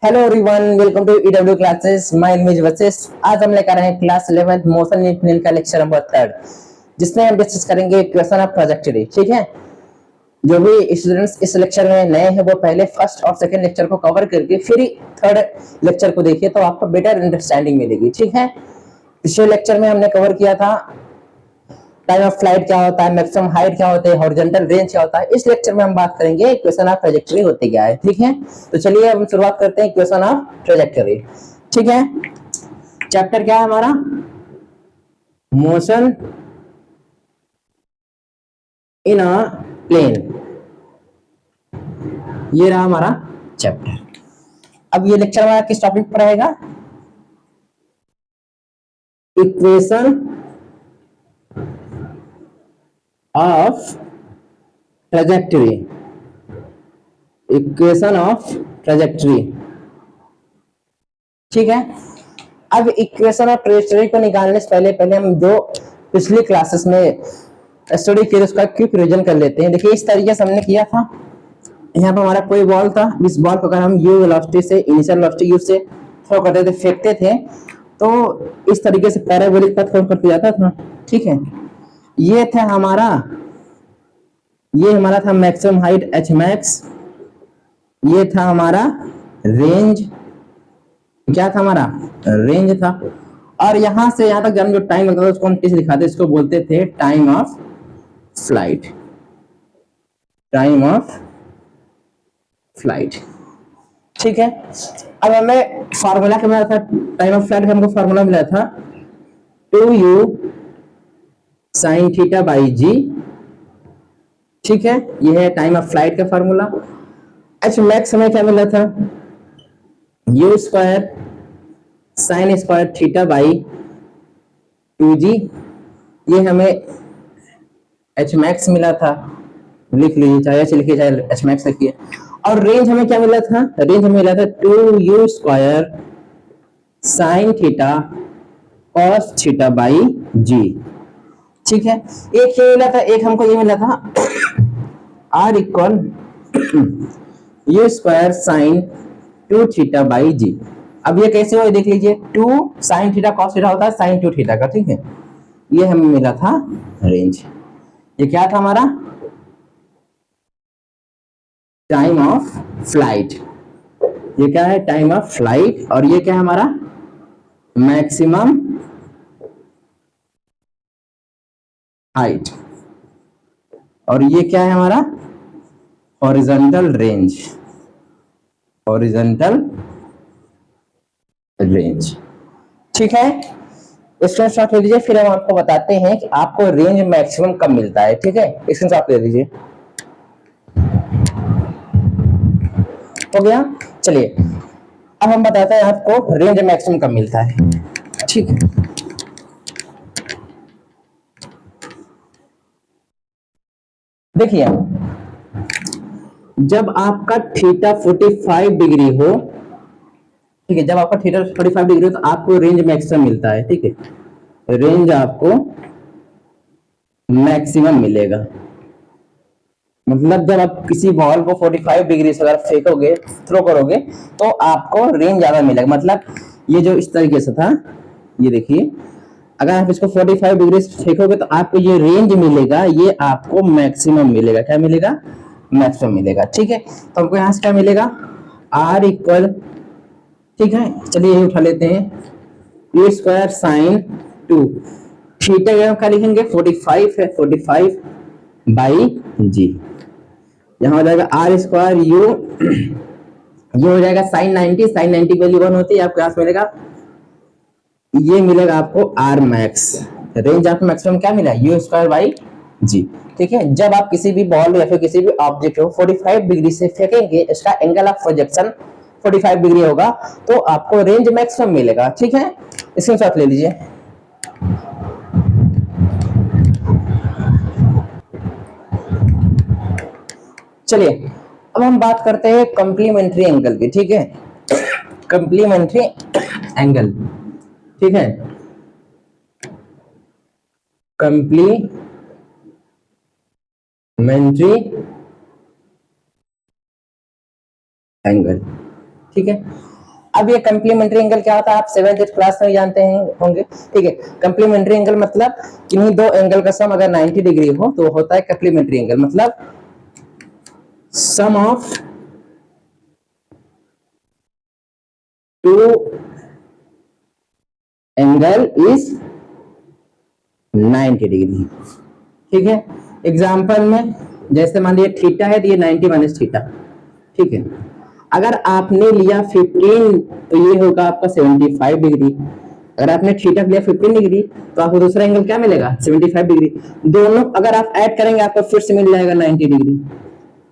Hello everyone, welcome to EW classes. My name is Vashishtha. आज हम लेकर आए हैं क्लास 11th मोशन इंजीनियरिंग का लेक्चर नंबर 3, जिसमें हम डिस्कस करेंगे इक्वेशन ऑफ ट्रैजेक्टरी। ठीक है, जो भी स्टूडेंट्स इस लेक्चर में नए हैं वो पहले फर्स्ट और सेकंड लेक्चर को कवर करके फिर ही थर्ड लेक्चर को देखिए, तो आपको बेटर अंडरस्टैंडिंग मिलेगी। ठीक है, पिछले लेक्चर में हमने कवर किया था टाइम ऑफ फ्लाइट क्या होता है, मैक्सिमम हाइट क्या होता है, हॉरिजॉन्टल रेंज क्या होता है। इस लेक्चर में हम बात करेंगे इक्वेशन ऑफ ट्रैजेक्टरी होती क्या है। ठीक है, तो चलिए हम शुरुआत करते हैं इक्वेशन ऑफ ट्रैजेक्टरी। ठीक है, चैप्टर क्या है हमारा? Motion in a plane. ये रहा हमारा चैप्टर। अब ये लेक्चर हमारा किस टॉपिक पर रहेगा? Equation of trajectory. Equation of trajectory. ठीक है, अब इक्वेशन ऑफ ट्रैजेक्टरी को निकालने से पहले हम जो पिछली क्लासेस में स्टडी किए उसका क्विक रिवीजन कर लेते हैं। देखिए, इस तरीके से हमने किया था। यहाँ पर हमारा कोई बॉल था, इस बॉल को अगर हम यू वेलोसिटी से, इनिशियल वेलोसिटी यू से थ्रो करते थे, फेंकते थे, तो इस तरीके से पैराबोलिक पथ फॉर्म करते जाता था। ठीक है, ये था हमारा, ये हमारा था मैक्सिमम हाइट एच मैक्स। ये था हमारा रेंज, क्या था हमारा? रेंज था। और यहां से यहां तक जो टाइम लगता था उसको हम किस दिखाते, इसको बोलते थे time of flight. Time of flight. ठीक है, अब हमें फार्मूला क्या मिला था? टाइम ऑफ फ्लाइट का हमको फार्मूला मिला था 2u sin theta by G. ठीक है, ये है टाइम ऑफ फ्लाइट का फार्मूला। एच मैक्स हमें क्या मिला था? u square sine square theta by 2g। ये हमें एच मैक्स मिला था, लिख लीजिए, चाहे एच लिखिए चाहे एच मैक्स लिखिए। और रेंज हमें क्या मिला था? रेंज हमें मिला था 2u square sine theta cos theta by G. ठीक है, एक ये मिला था, एक हमको ये मिला था R equal U square sine 2 theta by G. अब ये कैसे हो देख लीजिए, 2 साइन थीटा कॉस थीटा होता है साइन 2 थीटा का। ठीक है, ये हमें मिला था रेंज। ये क्या था हमारा? Time of flight. ये क्या है? Time of flight. और ये क्या है हमारा? Maximum height. और ये क्या है हमारा? Horizontal range. Horizontal range. ठीक है, स्क्रीनशॉट ले लीजिए, फिर हम आपको बताते हैं कि आपको रेंज मैक्सिमम कब मिलता है। ठीक है, स्क्रीनशॉट ले लीजिए। हो गया, चलिए अब हम बताते हैं आपको रेंज मैक्सिमम कब मिलता है। ठीक है, देखिए, जब आपका थीटा 45 डिग्री हो, ठीक है, जब आपका थीटा 45 डिग्री हो तो आपको रेंज मैक्सिमम मिलता है। ठीक है, रेंज आपको मैक्सिमम मिलेगा। मतलब जब आप किसी बॉल को 45 डिग्री से अगर फेंकोगे, थ्रो करोगे, तो आपको रेंज ज्यादा मिलेगा। मतलब ये जो इस तरीके से था, ये देखिए, अगर आप इसको 45 डिग्री से फेंकोगे तो आपको ये रेंज मिलेगा, ये आपको मैक्सिमम मिलेगा। क्या मिलेगा? मैक्सिमम मिलेगा। ठीक है, तो हमको यहाँ से क्या मिलेगा? आर इक्वल, ठीक है, चलिए ये उठा लेते हैं, यू स्क्वायर साइन 2 थीटा का लिखेंगे 45 है, 45 बाई जी। यहाँ हो जाएगा आर स्क्वायर यू, ये हो जाएगा साइन 90, साइन 90 की वैल्यू 1 होती है, आपको यहाँ मिलेगा, ये मिलेगा आपको आर मैक्स। रेंज आपको मैक्सिमम क्या मिला? You square by G. ठीक है, जब आप किसी भी बॉल या फिर किसी भी ऑब्जेक्ट को 45 डिग्री से फेंकेंगे, इसका एंगल ऑफ प्रोजेक्शन 45 डिग्री होगा, तो आपको रेंज मैक्सिमम मिलेगा। ठीक है, स्क्रीनशॉट ले लीजिए। चलिए अब हम बात करते हैं कंप्लीमेंट्री एंगल की। ठीक है, कंप्लीमेंट्री एंगल। ठीक है, कंप्लीमेंट्री एंगल। ठीक है, अब ये कंप्लीमेंट्री एंगल क्या होता है, आप 7th क्लास में जानते हैं होंगे, ठीक है। कंप्लीमेंट्री एंगल मतलब किन्हीं दो एंगल का सम अगर 90 डिग्री हो तो होता है कंप्लीमेंट्री एंगल, मतलब sum of two angle is 90 degree, ठीक है। एग्जाम्पल में जैसे मान लिया थीटा है तो ये 90 माइनस थीटा, ठीक है। अगर आपने लिया 15 तो ये होगा आपका 75 डिग्री। अगर आपने थीटा लिया 15 डिग्री तो आपको दूसरा एंगल क्या मिलेगा, 75 डिग्री। दोनों अगर आप ऐड करेंगे आपको फिर से मिल जाएगा 90 डिग्री।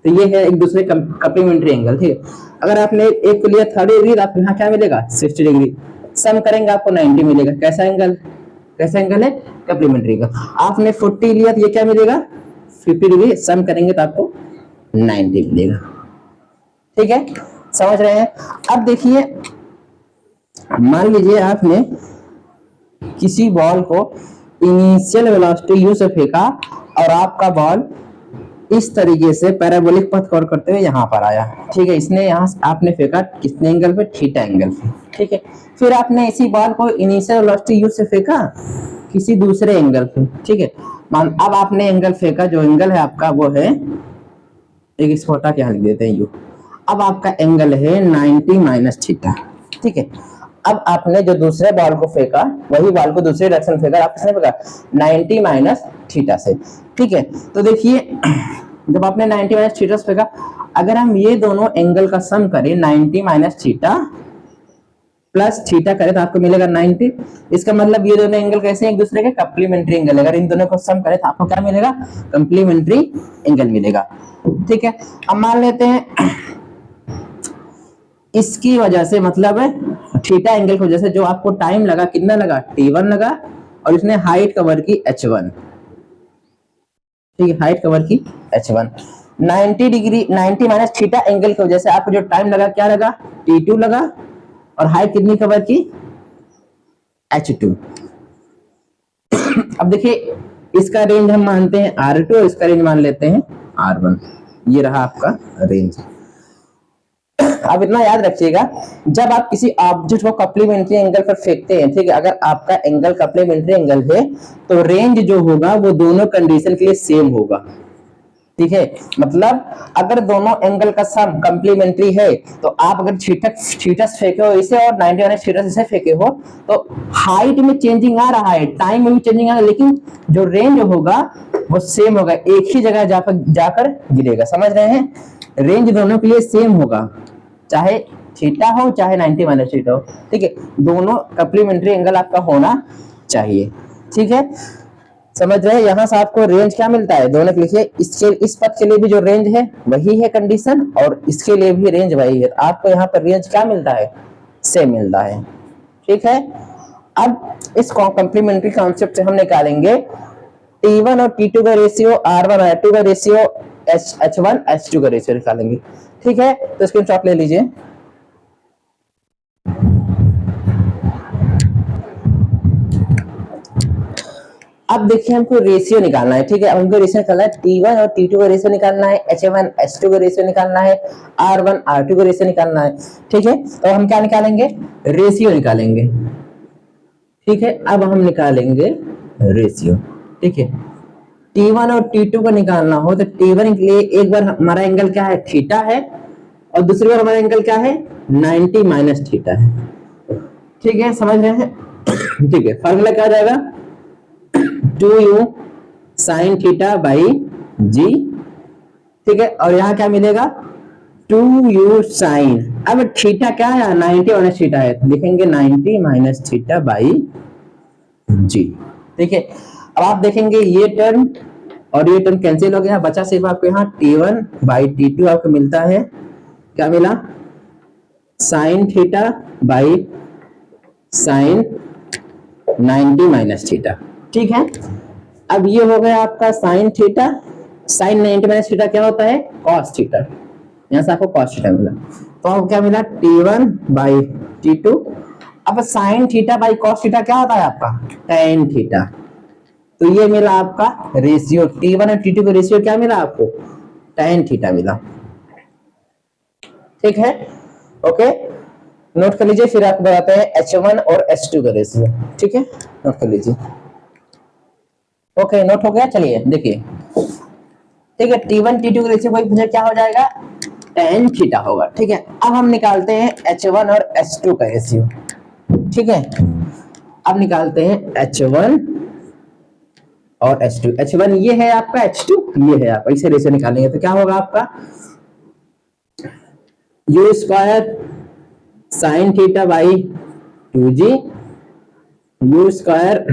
तो ये है एक दूसरे कंप्लीमेंट्री एंगल, ठीक है। अगर आपने एक को लिया 30 डिग्री तो आपको यहाँ क्या मिलेगा, 60 डिग्री। सम करेंगे आपको 90 मिलेगा। कैसा एंगल, कैसा एंगल है, कंप्लीमेंट्री का। आपने 40 लिया तो ये क्या मिलेगा, 50 डिग्री। सम करेंगे तो आपको 90 मिलेगा, ठीक है। समझ रहे हैं। अब देखिए मान लीजिए आपने किसी बॉल को इनिशियल वेलोसिटी u से फेंका और आपका बॉल इस तरीके से पैराबोलिक पथ कवर करते हुए यहाँ पर आया, ठीक है। इसने यहाँ आपने फेंका कितने एंगल पे, थीटा एंगल पे, ठीक है। फिर आपने इसी बॉल को इनिशियल वेलोसिटी u से फेंका किसी दूसरे एंगल पे, ठीक है। मान अब आपने एंगल फेंका, जो एंगल है आपका वो है, एक इसको हटा के यहाँ लिख देते हैं u। अब आपका एंगल है 90 माइनस थीटा, ठीक है। अब आपने जो दूसरे बॉल को फेंका वही बॉल को दूसरे डायरेक्शन फेंका, आप किसने फेंका, 90 माइनस थीटा से, ठीक है। तो देखिए जब आपने 90 माइनस थीटा से फेंका, अगर हम ये दोनों एंगल का सम करें 90 माइनस थीटा प्लस थीटा करें तो आपको मिलेगा 90। इसका मतलब ये दोनों एंगल कैसे हैं, एक दूसरे के कंप्लीमेंट्री एंगल। अगर इन दोनों को सम करें तो आपको क्या मिलेगा, कंप्लीमेंट्री एंगल मिलेगा, ठीक है। अब मान लेते हैं इसकी वजह से, मतलब थीटा एंगल की वजह से जो आपको टाइम लगा, कितना लगा, t1 लगा, और इसने हाइट कवर की h1, ठीक है, हाइट कवर की h1। 90 degree 90 minus theta angle की वजह से आपको जो टाइम लगा क्या लगा, t2 लगा, और हाइट कितनी कवर की, h2। अब देखिए इसका रेंज हम मानते हैं r2 और इसका रेंज मान लेते हैं r1। ये रहा आपका रेंज। अब इतना याद रखिएगा, जब आप किसी ऑब्जेक्ट को कंप्लीमेंट्री एंगल पर फेंकते हैं, ठीक है, अगर आपका एंगल कंप्लीमेंट्री एंगल है तो रेंज जो होगा वो दोनों कंडीशन के लिए सेम होगा, ठीक है। मतलब अगर दोनों एंगल का सम कंप्लीमेंट्री है तो आप अगर थीटा से फेंके हो इसे और 90 माइनस थीटा से फेंके हो तो हाइट में चेंजिंग आ रहा है, टाइम में भी चेंजिंग आ रहा है, लेकिन जो रेंज होगा वो सेम होगा, एक ही जगह जाकर गिरेगा। समझ रहे हैं, रेंज दोनों के लिए सेम होगा, चाहे थीटा हो चाहे 90 माइनस थीटा हो, ठीक है। दोनों कंप्लीमेंट्री एंगल आपका होना चाहिए, ठीक है। समझ रहे हैं। यहाँ से आपको रेंज क्या मिलता है, दोनों के लिए, इसके इस पथ के लिए भी जो रेंज है वही है कंडीशन, और इसके लिए भी रेंज वही है। आपको यहाँ पर रेंज क्या मिलता है, सेम मिलता है, ठीक है। अब इस कंप्लीमेंट्री कॉन्सेप्ट से हम निकालेंगे T1 और T2 का रेशियो, R1 और R2 का रेशियो, H1 H2 का रेशियो निकालेंगे, ठीक है। तो स्क्रीनशॉट ले लीजिए। अब देखिए हमको रेशियो निकालना है, ठीक है। हमको रेशियो निकालना है, T1 और T2 का रेशियो निकालना है, H1 H2 का रेशियो निकालना है, R1 R2 का रेशियो निकालना है, ठीक है। तो हम क्या निकालेंगे, रेशियो निकालेंगे, ठीक है। अब हम निकालेंगे रेशियो, ठीक है। T1 और T2 को निकालना हो तो T1 के लिए एक बार हमारा एंगल क्या है, थीटा है, और दूसरी बार हमारा एंगल क्या है, 90 माइनस थीटा है, ठीक है। समझ रहे हैं, ठीक है। फार्मूला क्या आ जाएगा, 2u sign theta by G, ठीक है। और यहाँ क्या मिलेगा, 2u साइन, अब थीटा क्या है, 90 माइनस थीटा है, लिखेंगे 90 माइनस थीटा बाई जी, ठीक है। अब आप देखेंगे ये टर्म और ये टर्म कैंसिल हो गया, बचा सिर्फ आपको यहाँ T1 बाई T2 आपको मिलता है, क्या मिला, sine theta by sine 90 minus theta, ठीक है। अब ये हो गया आपका sine theta, sine 90 minus theta क्या होता है, कॉस थीटा, यहाँ से आपको कॉस थीटा मिला। तो आपको क्या मिला, T1 बाई T2। अब sign theta by cos theta क्या होता है आपका, tan थीटा। तो ये मिला आपका रेशियो, T1 और T2 का रेशियो क्या मिला आपको, tan थीटा मिला, ठीक है, ओके। नोट कर लीजिए, फिर आपको बताते हैं H1 और H2 का रेशियो। ठीक है, नोट कर लीजिए। ओके, नोट हो गया। चलिए देखिए, ठीक है, T1 T2 का रेशियो कोई पूछे क्या हो जाएगा, tan थीटा होगा। ठीक है, अब हम निकालते हैं H1 और H2 का रेशियो। ठीक है, अब निकालते हैं H1 और H2। H1 ये है आपका, H2 ये है आपका, इसे रेशियो निकालेंगे तो क्या होगा आपका, u square sine theta by 2g, u square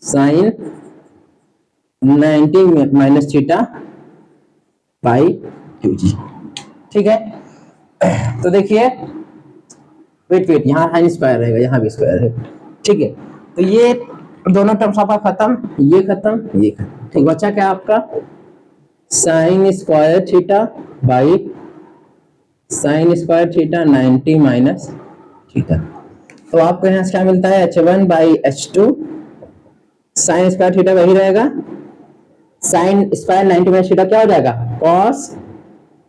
sine 90 minus theta by 2g। ठीक है, तो देखिए, वेट वेट, यहाँ साइन स्क्वायर रहेगा, यहाँ भी स्क्वायर है। ठीक है, तो ये दोनों टर्म्स आपका खत्म, ये खत्म, ये खत्म। ठीक, बचा क्या आपका, sine square theta by sine square theta 90 minus theta. तो आपको यहाँ से क्या मिलता है, H1 by H2, sine square theta वही रहेगा, साइन स्क्वायर 90 माइनस थीटा क्या हो जाएगा, कॉस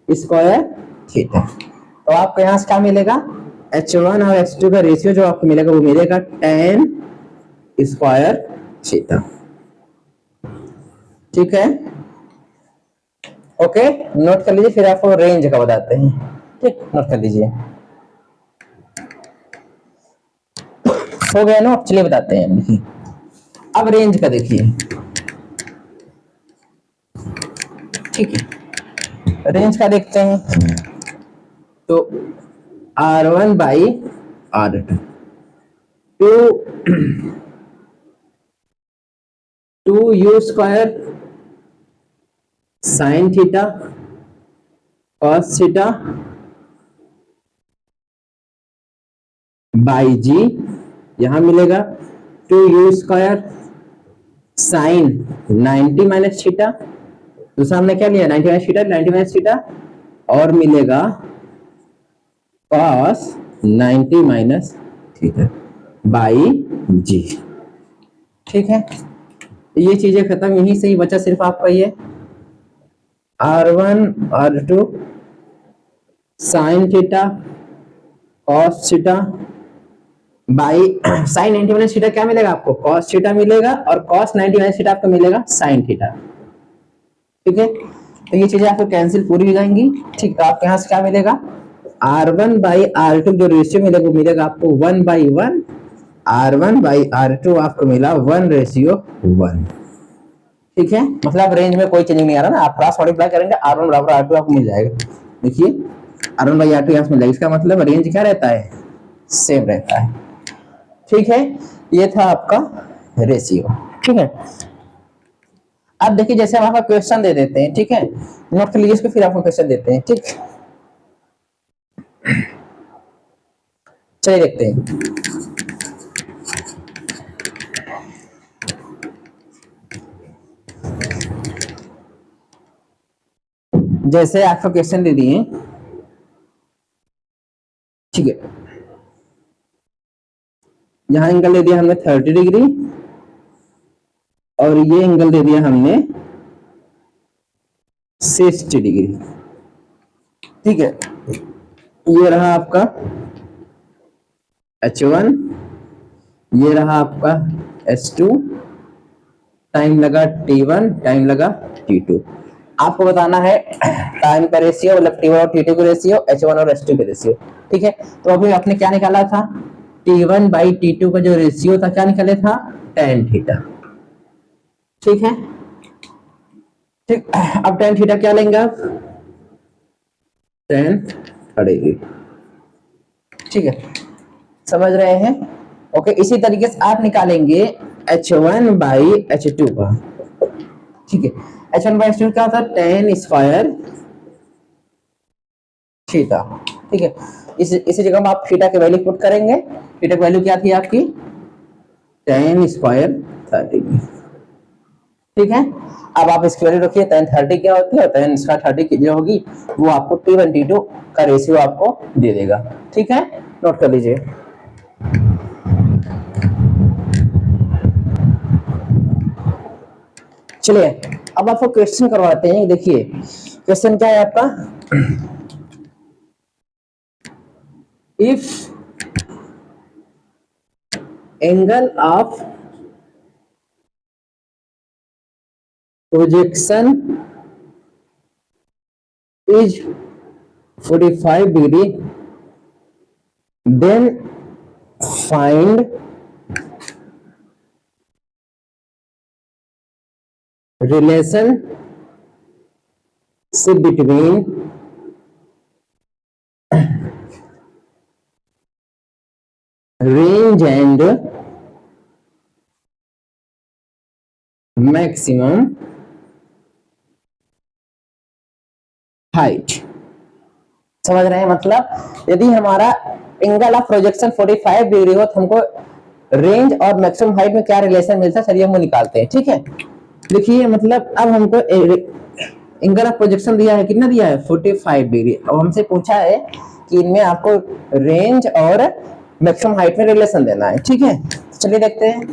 स्क्वायर थीटा। तो आपको यहाँ से क्या मिलेगा, H1 और H2 का रेशियो जो आपको मिलेगा वो मिलेगा tan स्क्वायर थीटा। ठीक है, ओके, नोट कर लीजिए, फिर आपको रेंज का बताते हैं। ठीक, नोट कर लीजिए, हो गया ना। चलिए बताते हैं, देखिए अब रेंज का देखिए। ठीक है, रेंज का देखते हैं, तो R1 by R2 two U square sine theta cos theta by G, यहां मिलेगा 2u square sine 90 minus theta, दूसरा हमने क्या लिया 90 माइनस थीटा, 90 माइनस थीटा, और मिलेगा cos 90 minus theta by G. ठीक है, ये चीजें खत्म, यहीं से ही बचा सिर्फ आपका ये R1 R2 sign theta cos theta by sine 90 minus theta क्या मिलेगा आपको, कॉस थीटा मिलेगा, और कॉस 90 माइनस थीटा आपको मिलेगा साइन थीटा। ठीक है, तो ये चीजें आपको कैंसिल पूरी हो जाएंगी। ठीक, तो आपको यहाँ से क्या मिलेगा, R1 बाई R2 जो रेशियो मिलेगा वो मिलेगा आपको 1/1, R1 बाई R2 आपको मिला 1:1। ठीक है, मतलब रेंज में कोई चेंज नहीं आ रहा ना, आप क्रॉस मल्टीप्लाई करेंगे R1 बराबर R2 आपको मिल जाएगा। देखिए R1 बाई R2 यहाँ से मिल जाएगा, इसका मतलब रेंज क्या रहता है, सेम रहता है। ठीक है, ये था आपका रेशियो। ठीक है, अब देखिए जैसे हम आपका क्वेश्चन दे देते हैं, ठीक है, नोट कर लीजिए इसको, फिर आपको क्वेश्चन देते हैं। ठीक, चलिए देखते हैं। जैसे आपको क्वेश्चन दे दिए, ठीक है, यहां एंगल दे दिया हमने 30 डिग्री, और ये एंगल दे दिया हमने 60 डिग्री। ठीक है, ये रहा आपका H1, ये रहा आपका H2, टाइम लगा T1, टाइम लगा T2। आपको बताना है टाइम का रेशियो, मतलब T1 और T2 का रेशियो, H1 और H2 का रेशियो। ठीक है, तो अभी आपने क्या निकाला था, T1 बाई T2 का जो रेशियो था क्या निकाले था, tan थीटा। ठीक है, ठीक, अब tan थीटा क्या लेंगे आप, tan 30। ठीक है, समझ रहे हैं। ओके, इसी तरीके से आप निकालेंगे H1 बाई H2 का। ठीक है, H1 बाई H2 क्या होता है, tan स्क्वायर थीटा। ठीक है, इसी जगह में आप थीटा की वैल्यू पुट करेंगे, थीटा की वैल्यू क्या थी आपकी, tan स्क्वायर 30। ठीक है, अब आप इसकी वैल्यू रखिए, tan 30 क्या होती है, tan स्क्वायर 30 की जो होगी वो आपको T1 T2 का रेशियो आपको दे देगा। ठीक है, नोट कर लीजिए। चलिए अब आपको क्वेश्चन करवाते हैं। देखिए क्वेश्चन क्या है आपका, if angle of projection is 45 degree, then find relationship between range and maximum height. समझ रहे हैं? मतलब यदि हमारा एंगल ऑफ प्रोजेक्शन 45 डिग्री हो तो हमको रेंज और मैक्सिमम हाइट में क्या रिलेशन मिलता है, चलिए हम वो निकालते हैं। ठीक है, देखिए मतलब अब हमको एंगल ऑफ प्रोजेक्शन दिया है, कितना दिया है 45 डिग्री। अब हमसे पूछा है कि इनमें आपको रेंज और मैक्सिमम हाइट में रिलेशन देना है। ठीक है, चलिए देखते हैं।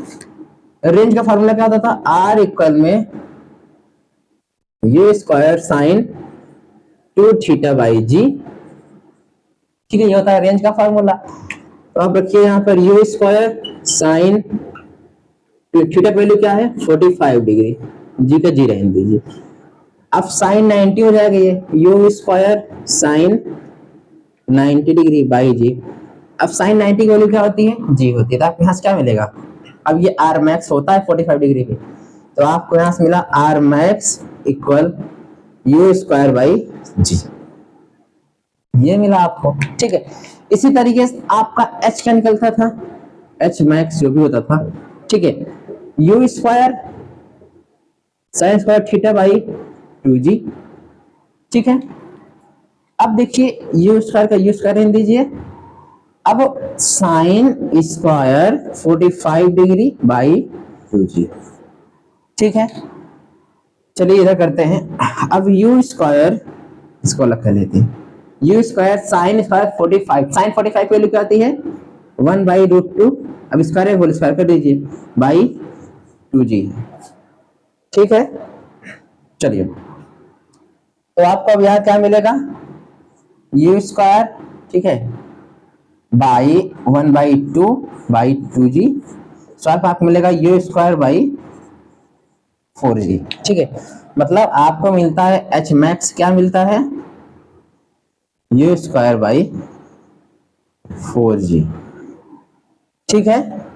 रेंज का फॉर्मूला क्या होता था, आर इक्वल में U square sine 2 theta by G. ठीक है, ये होता है रेंज का फॉर्मूला। तो आप रखिए यहाँ पर यू स्क्वायर साइन थीटा की वैल्यू क्या है 45 डिग्री, जी का जी रहने दीजिए। अब साइन 90 हो जाएगा, ये U square sine 90 degree by G. अब साइन 90 की वैल्यू क्या होती है, जी होती है। तो आपको यहाँ से क्या मिलेगा, अब ये आर मैक्स होता है 45 डिग्री पे, तो आपको यहाँ से मिला R max equal U square by G, ये मिला आपको। ठीक है, इसी तरीके से आपका एच क्या निकलता था, एच मैक्स जो भी होता था। ठीक है, you square sine square theta by 2g। ठीक है, अब देखिए यू स्क्वायर का यू स्क्वायर रहने दीजिए। अब sign square 45 degree by 2g। ठीक है, चलिए इधर करते हैं। अब यू स्क्वायर इसको अलग कर लेते हैं, u square sine square 45, sine 45 की वैल्यू क्या आती है 1 बाई रूट 2। अब स्क्वायर होल स्क्वायर कर दीजिए बाई 2g। ठीक है, चलिए तो आपको अब यहाँ क्या मिलेगा, यू स्क्वायर, ठीक है, by 1 by 2 by 2g। Swap आपको मिलेगा यू स्क्वायर बाई 4g। ठीक है, मतलब आपको मिलता है एच मैक्स क्या मिलता है, यू स्क्वायर बाई 4g। ठीक है,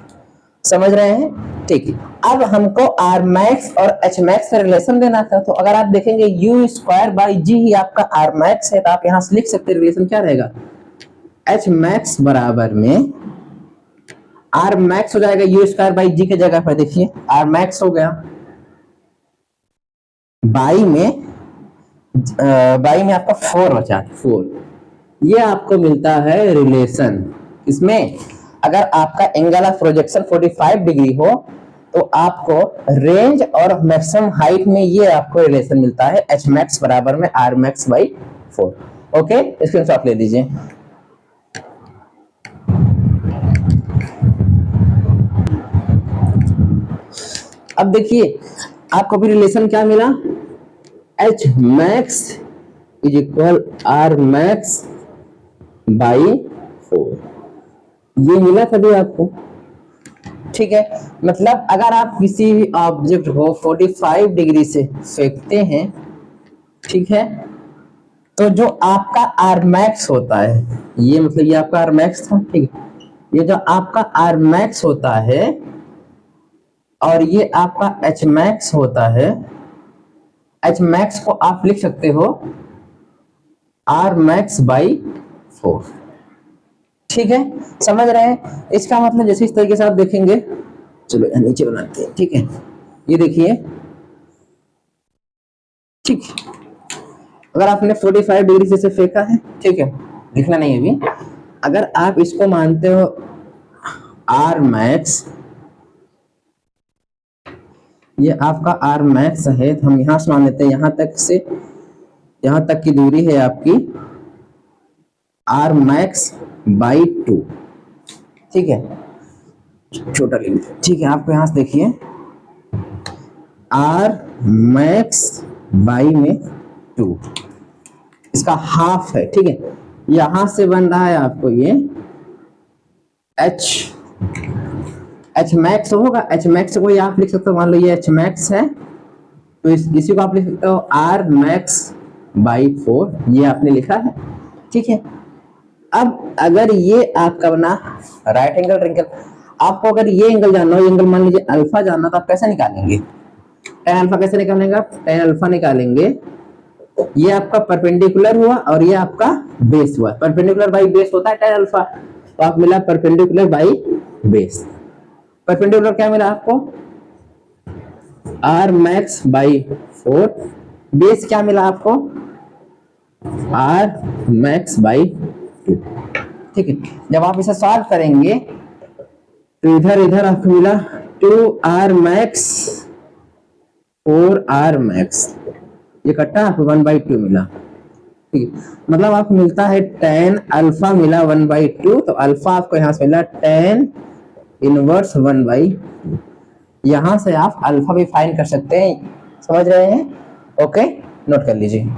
समझ रहे हैं? ठीक है, अब हमको आर मैक्स और एच मैक्स का रिलेशन देना था। तो अगर आप देखेंगे यू स्क्वायर बाई जी ही आपका आर मैक्स है, तो आप यहां से लिख सकते हैं रिलेशन क्या रहेगा, एच मैक्स बराबर में आर मैक्स हो जाएगा यू स्क्वायर बाई जी की जगह पर देखिए आर मैक्स हो गया, बाई में आपका 4 बचा, 4। ये आपको मिलता है रिलेशन। इसमें अगर आपका एंगल ऑफ प्रोजेक्शन 45 डिग्री हो तो आपको रेंज और मैक्सिमम हाइट में ये आपको रिलेशन मिलता है, एच मैक्स बराबर में R max by 4। Okay, screenshot ले लीजिए। अब देखिए आपको भी रिलेशन क्या मिला, H max is equal R max by 4, ये मिला तभी आपको। ठीक है, मतलब अगर आप किसी भी ऑब्जेक्ट को 45 डिग्री से फेंकते हैं, ठीक है, तो जो आपका आर मैक्स होता है, ये मतलब ये आपका आर मैक्स था। ठीक है, ये जो आपका आर मैक्स होता है और ये आपका एच मैक्स होता है, एच मैक्स को आप लिख सकते हो आर मैक्स बाई 4। ठीक है, समझ रहे हैं? इसका मतलब जैसे इस तरीके से आप देखेंगे, चलो नीचे बनाते हैं। ठीक है, ये देखिए, ठीक, अगर आपने 45 डिग्री से इसे फेंका है, ठीक है, लिखना नहीं है अभी, अगर आप इसको मानते हो आर मैक्स, ये आपका आर मैक्स है, तो हम यहां से मान लेते हैं यहां तक से यहां तक की दूरी है आपकी आर मैक्स बाई 2। ठीक है, छोटा लिमिट। ठीक है, आपको यहां से देखिए आर मैक्स बाई में 2, इसका हाफ है। ठीक है, यहां से बन रहा है आपको ये एच एच मैक्स होगा, एच मैक्स को आप लिख सकते हो, मान लो ये एच मैक्स है, तो इसी को आप लिख सकते हो आर मैक्स बाई 4, ये आपने लिखा है। ठीक है, अब अगर ये आपका बना राइट एंगल ट्रायंगल, आपको अगर ये एंगल जानना हो, ये एंगल मान लीजिए अल्फा जानना, तो आप कैसे निकालेंगे? टेन अल्फा कैसे निकालेंगे? आप टेन अल्फा निकालेंगे, ये आपका परपेंडिकुलर हुआ और ये आपका बेस हुआ, परपेंडिकुलर बाई बेस होता है टेन अल्फा, तो आप मिला परपेंडिकुलर बाई बेस। परपेंडिकुलर क्या मिला आपको? आर मैक्स बाई 4, बेस क्या मिला आपको? R max by 2। ठीक है, जब आप इसे सॉल्व करेंगे तो इधर इधर आपको मिला 2r मैक्स 4r मैक्स, ये कट्टा आपको 1/2 मिला। ठीक है, मतलब आपको मिलता है tan अल्फा मिला 1/2, तो अल्फा आपको यहां से मिला tan इनवर्स 1/2। यहां से आप अल्फा भी फाइंड कर सकते हैं, समझ रहे हैं? ओके, नोट कर लीजिए।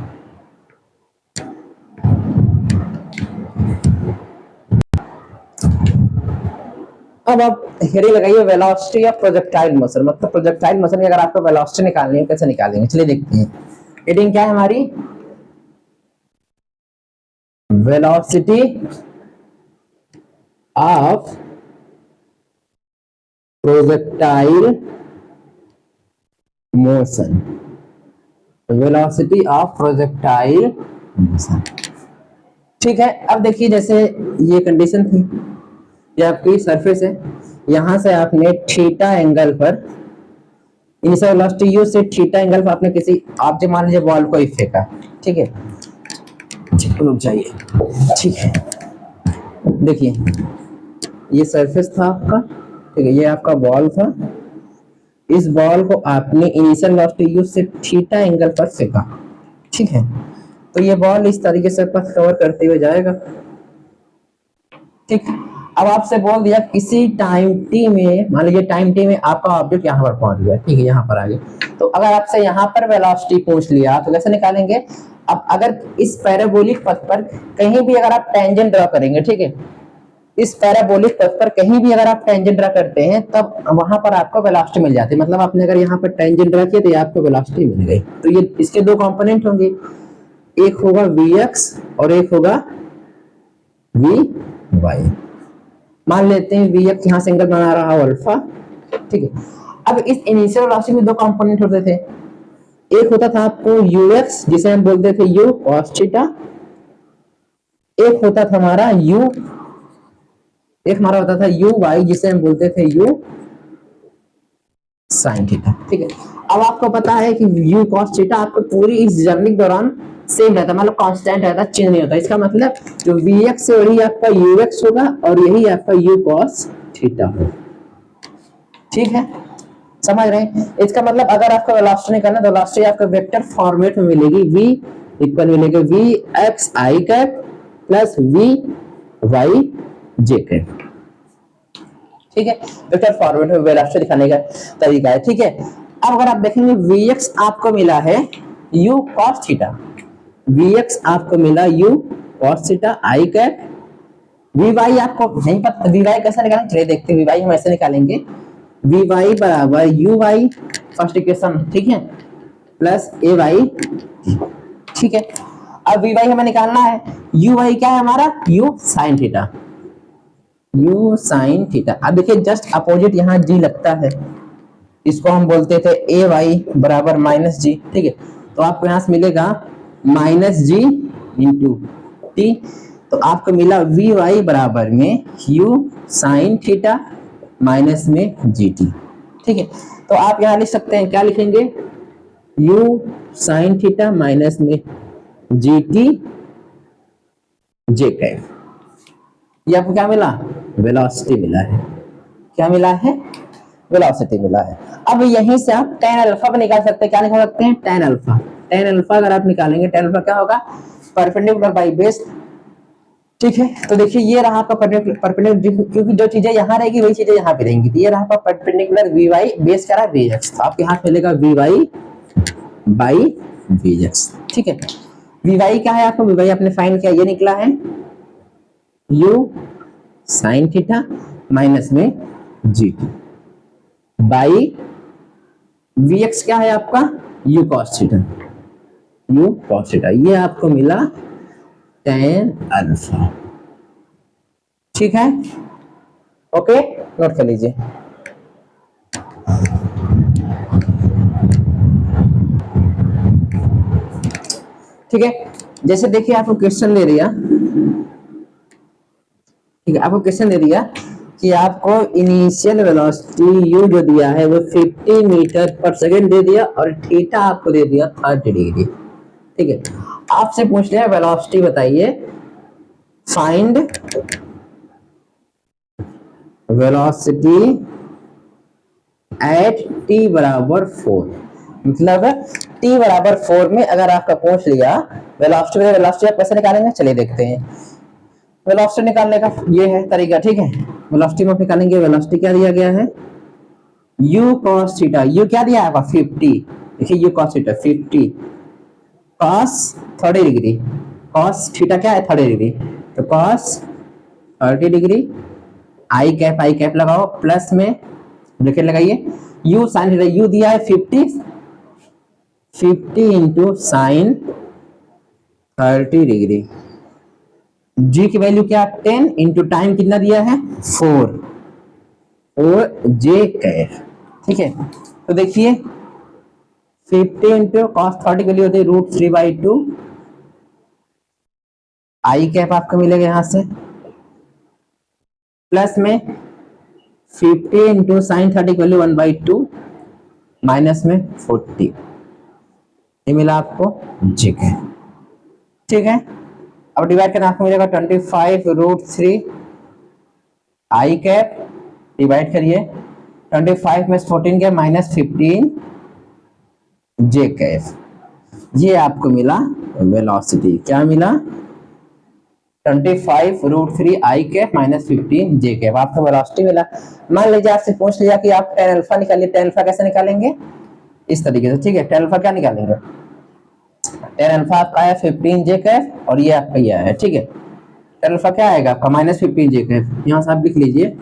अब आप हेडिंग लगाइए वेलोसिटी ऑफ प्रोजेक्टाइल मोशन, मतलब प्रोजेक्टाइल मोशन की अगर आपको वेलोसिटी निकालनी है कैसे निकालेंगे, चलिए देखते हैं। हेडिंग क्या है हमारी? Velocity of projectile motion, velocity of projectile motion. ठीक है, अब देखिए जैसे ये कंडीशन थी, ये आपकी सरफेस है, यहां से आपने थीटा एंगल पर इनिशियल वेलोसिटी यू से थीटा एंगल पर आपने किसी ऑब्जेक्ट मान लीजिए बॉल को ही फेंका। ठीक है, रुक जाइए। ठीक है, देखिए ये सरफेस था आपका, ठीक है, ये आपका बॉल था, इस बॉल को आपने इनिशियल वेलोसिटी यू से थीटा एंगल पर फेंका। ठीक है, तो ये बॉल इस तरीके से पथ कवर करते हुए जाएगा। ठीक, अब आपसे बोल दिया किसी टाइम टी में, मान लीजिए टाइम टी में आपका ऑब्जेक्ट यहाँ पर पहुंच गया, ठीक है, यहाँ पर आ गया, तो अगर आपसे यहाँ पर वेलोसिटी पूछ लिया तो कैसे निकालेंगे? अब अगर इस पैराबोलिक पथ पर कहीं भी अगर आप टेंजेंट ड्रॉ करेंगे, ठीक है, इस पैराबोलिक पथ पर कहीं भी अगर आप टेंजेंट ड्रॉ करते हैं तब वहां पर आपको वेलोसिटी मिल जाती है, मतलब आपने अगर यहाँ पर टेंजेंट ड्रॉ किया तो ये आपको वेलोसिटी मिल गई। तो ये इसके दो कंपोनेंट होंगे, एक होगा vx और एक होगा vy। मान लेते हैं vx यहां से एंगल बना रहा हो अल्फा। ठीक है, अब इस इनिशियल वेलोसिटी में दो कंपोनेंट होते थे, एक होता था आपको ux जिसे हम बोलते थे u cos थीटा, एक होता था हमारा एक हमारा होता था uy जिसे हम बोलते थे u sin थीटा। ठीक है, अब आपको पता है कि u cos थीटा आपको पूरी इस जर्नी के दौरान सेम रहता है, मतलब कांस्टेंट रहता है, चेंज नहीं होता। इसका मतलब जो vx है वही आपका ux होगा और यही आपका u cos थीटा होगा। ठीक है, समझ रहे हैं? इसका मतलब अगर आपको वेलोसिटी निकालना तो वेलोसिटी आपको वेक्टर फॉर्मेट में मिलेगी, v इक्वल मिलेगा vx i cap plus vy j cap. ठीक है, वेक्टर फॉर्मेट में वेलोसिटी दिखाने का तरीका है। ठीक है, अब अगर आप देखेंगे vx आपको मिला है u cos थीटा, vx आपको मिला u cos theta i cap, vy आपको नहीं पता, vy कैसे निकालेंगे चलिए देखते हैं। vy हम ऐसे निकालेंगे, vy बराबर uy फर्स्ट इक्वेशन, ठीक है, प्लस ay। ठीक है, अब vy हमें निकालना है, uy क्या है हमारा u sin theta, u sin theta. अब देखिए जस्ट अपोजिट यहाँ g लगता है, इसको हम बोलते थे ay बराबर माइनस जी। ठीक है, तो आपको यहाँ से मिलेगा माइनस जी इंटू टी, तो आपको मिला vy बराबर में u sin थीटा माइनस में gt। ठीक है, तो आप यहाँ लिख सकते हैं, क्या लिखेंगे? u sin थीटा माइनस में gt j कैप। ये आपको क्या मिला? वेलोसिटी मिला है। क्या मिला है? वेलोसिटी मिला है। अब यहीं से आप tan अल्फा को निकाल सकते हैं, क्या निकाल सकते हैं? tan alpha. tan अल्फा अगर आप निकालेंगे, tan अल्फा क्या होगा? Perpendicular by base. ठीक है, तो देखिए ये रहा आपका परपेंडिकुलर, क्योंकि जो चीजें यहाँ रहेगी वही चीजें यहाँ पे रहेंगी, तो ये रहा आपका परपेंडिकुलर vy, बेस क्या रहा? vx, तो आपके हाथ मिलेगा vy बाई vx। ठीक है, vy क्या है आपको? vy आपने फाइंड किया, ये निकला है u sin थीटा माइनस में जी बाई वी एक्स क्या है आपका you cos theta, you cos theta, ये आपको मिला tan अल्फा। ठीक है, ओके नोट कर लीजिए। ठीक है, जैसे देखिए आपको क्वेश्चन दे दिया, ठीक है, आपको क्वेश्चन दे दिया कि आपको इनिशियल वेलोसिटी यू जो दिया है वो 50 मीटर पर सेकेंड दे दिया और थीटा आपको दे दिया 30 डिग्री। ठीक है, आपसे पूछ लिया वेलोसिटी बताइए, फाइंड वेलोसिटी एट t बराबर 4। मतलब t बराबर 4 में अगर आपका पूछ लिया वेलोसिटी, वेलोसिटी आप कैसे निकालेंगे चलिए देखते हैं। वेलोसिटी निकालने का ये है तरीका। ठीक है, वेलोसिटी में निकालेंगे, वेलोसिटी क्या दिया गया है u cos थीटा, u क्या दिया है 50, देखिए u cos theta 50 cos 30 degree, cos theta क्या है 30 डिग्री, तो cos 30 डिग्री आई कैप लगाओ, प्लस में ब्रैकेट लगाइए, u sin थीटा, u दिया है 50 इंटू साइन 30 डिग्री, g की वैल्यू क्या 10 इंटू टाइम कितना दिया है 4 और j कैफ। ठीक है, तो देखिए 50 इंटू कॉस 30 की वैल्यू होती है √3/2, आई कैप आपको मिलेगा यहां से, प्लस में 50 इंटू साइन 30 की वैल्यू 1/2 माइनस में 40, ये मिला आपको जी कैफ। ठीक है, अब डिवाइड करना आपको मिलेगा 25√3 आई कैप, डिवाइड करिए 25 में 14 के माइनस 15 जे कैफ, ये आपको मिला वेलोसिटी, क्या मिला 25√3 आई कैप माइनस 15 जे कैप, आपको वेलोसिटी मिला। मान लीजिए आपसे पूछ लिया कि आप tan अल्फा निकालिए, tan अल्फा कैसे निकालेंगे इस तरीके से। ठीक है, tan अल्फा क्या निकालेंगे, tan अल्फा आपका है 15 जे कैफ और ये आपका ये है। ठीक है, tan अल्फा क्या आएगा आपका माइनस 15 जे कैफ, यहाँ से आप लिख लीजिए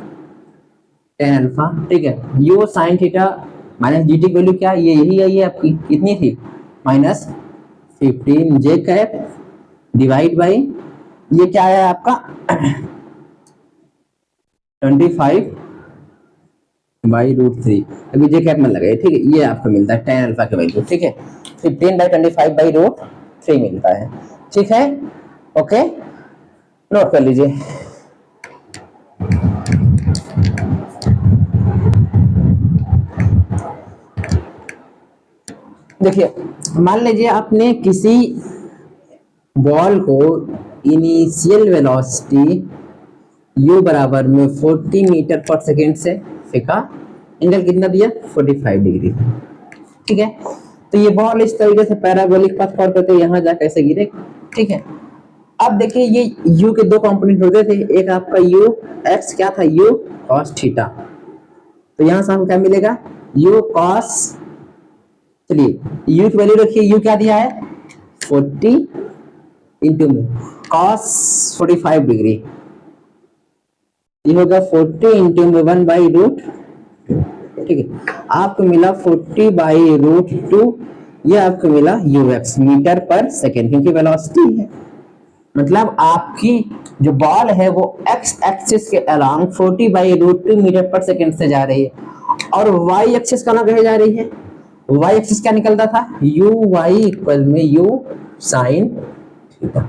tan अल्फा। ठीक है, u sin theta minus dt की वैल्यू क्या है, ये यही है, ये आपकी कितनी थी minus 15 J Kaif divide by ये क्या है आपका 25/√3, अभी जे कैप में लगाइए। ठीक है, ये आपको मिलता है tan अल्फा की वैल्यू। ठीक है, 15/25/√3 मिलता है। ठीक है, ओके नोट कर लीजिए। देखिए मान लीजिए आपने किसी बॉल को इनिशियल वेलोसिटी u बराबर में 40 मीटर पर सेकेंड से फेंका, एंगल कितना दिया 45 डिग्री। ठीक है, तो ये बॉल इस तरीके से पैराबोलिक पाथ फॉलो करते यहाँ जाकर ऐसे गिरे। ठीक है, अब देखिए ये u के दो कंपोनेंट होते थे, एक आपका u x क्या था u cos थीटा, तो यहाँ से आपको क्या मिलेगा u cos, चलिए u की वैल्यू रखिए, u क्या दिया है 40 इंटू में cos 45 डिग्री, ये होगा 40 इंटू में 1/√2। ठीक है, आपको मिला 40/√2, ये आपको मिला ux मीटर पर सेकेंड, क्योंकि वेलोसिटी है, मतलब आपकी जो बॉल है वो x एक्सिस के अलोंग 40/√2 मीटर पर सेकेंड से जा रही है, और y एक्सिस कहाँ कहे जा रही है, y एक्सिस क्या निकलता था uy इक्वल में u sin थीटा।